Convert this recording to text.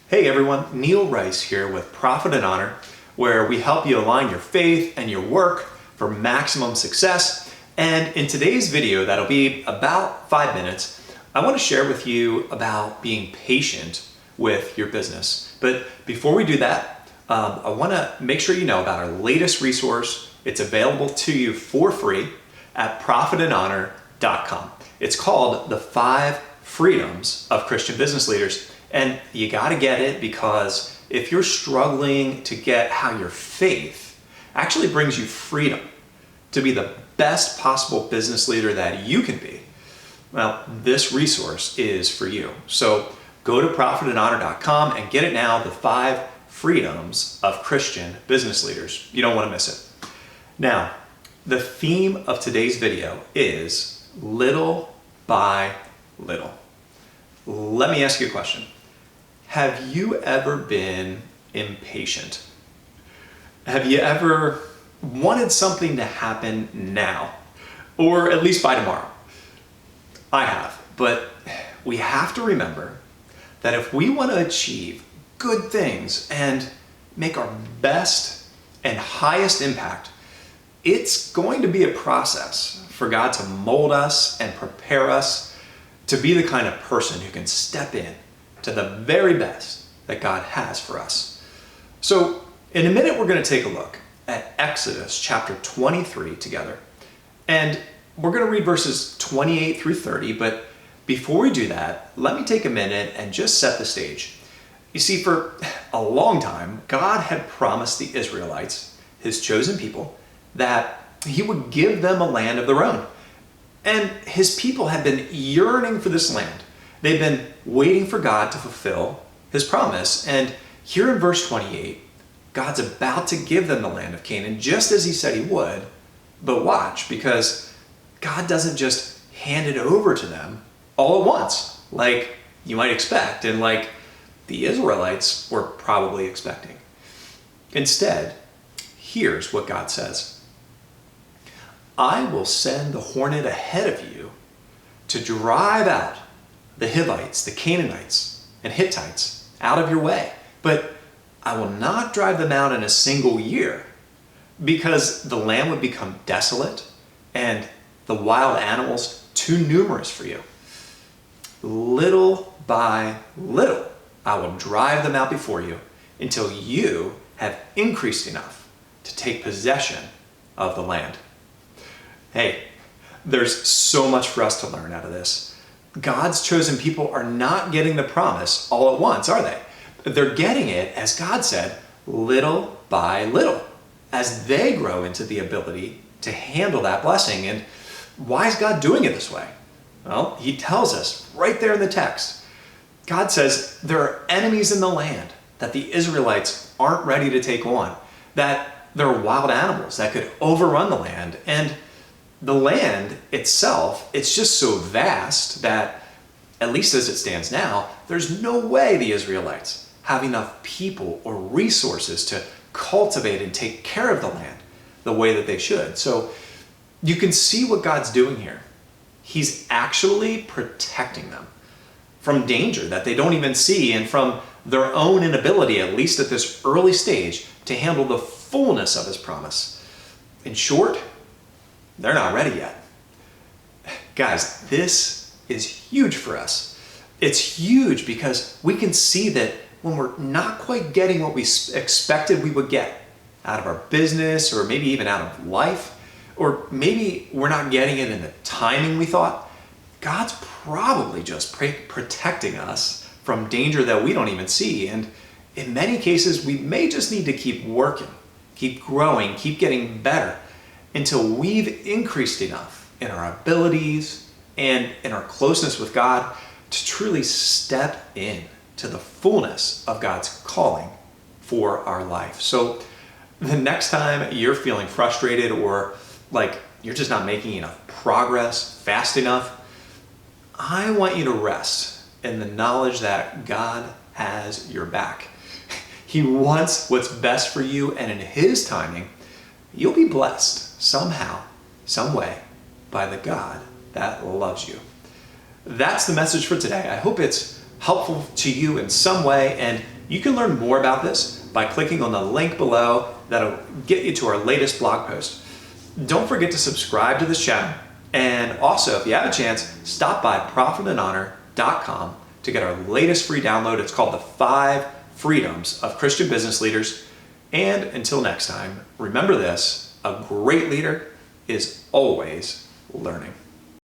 Hey everyone, Neil Rice here with Profit and Honor, where we help you align your faith and your work for maximum success. And in today's video, that'll be about 5 minutes, I want to share with you about being patient with your business. But before we do that, I want to make sure you know about our latest resource. It's available to you for free at profitandhonor.com. It's called The 5 Freedoms of Christian Business Leaders. And you got to get it because if you're struggling to get how your faith actually brings you freedom to be the best possible business leader that you can be, well, this resource is for you. So go to profitandhonor.com and get it now, The 5 Freedoms of Christian Business Leaders. You don't want to miss it. Now, the theme of today's video is little by little. Let me ask you a question. Have you ever been impatient? Have you ever wanted something to happen now, or at least by tomorrow? I have, but we have to remember that if we want to achieve good things and make our best and highest impact, it's going to be a process for God to mold us and prepare us to be the kind of person who can step in to the very best that God has for us. So in a minute, we're going to take a look at Exodus chapter 23 together. And we're going to read verses 28 through 30. But before we do that, let me take a minute and just set the stage. You see, for a long time, God had promised the Israelites, his chosen people, that he would give them a land of their own. And his people had been yearning for this land. They've been waiting for God to fulfill his promise. And here in verse 28, God's about to give them the land of Canaan, just as he said he would. But watch, because God doesn't just hand it over to them all at once, like you might expect, and like the Israelites were probably expecting. Instead, here's what God says. I will send the hornet ahead of you to drive out the Hivites, the Canaanites, and Hittites out of your way. But I will not drive them out in a single year, because the land would become desolate and the wild animals too numerous for you. Little by little, I will drive them out before you until you have increased enough to take possession of the land. Hey, there's so much for us to learn out of this. God's chosen people are not getting the promise all at once, are they? They're getting it, as God said, little by little, as they grow into the ability to handle that blessing. And why is God doing it this way? Well, he tells us right there in the text. God says there are enemies in the land that the Israelites aren't ready to take on, that there are wild animals that could overrun the land, and the land itself, it's just so vast that, at least as it stands now, there's no way the Israelites have enough people or resources to cultivate and take care of the land the way that they should. So you can see what God's doing here. He's actually protecting them from danger that they don't even see, and from their own inability, at least at this early stage, to handle the fullness of his promise. In short, they're not ready yet. Guys, this is huge for us. It's huge because we can see that when we're not quite getting what we expected we would get out of our business, or maybe even out of life, or maybe we're not getting it in the timing we thought, God's probably just protecting us from danger that we don't even see. And in many cases, we may just need to keep working, keep growing, keep getting better, until we've increased enough in our abilities and in our closeness with God to truly step in to the fullness of God's calling for our life. So the next time you're feeling frustrated, or like you're just not making enough progress fast enough, I want you to rest in the knowledge that God has your back. He wants what's best for you, and in his timing, you'll be blessed somehow, some way, by the God that loves you. That's the message for today. I hope it's helpful to you in some way, and You can learn more about this by clicking on the link below that'll get you to our latest blog post. Don't forget to subscribe to this channel. And also, if you have a chance, stop by profitandhonor.com to get our latest free download. It's called The 5 Freedoms of Christian Business Leaders. And until next time, remember this, a great leader is always learning.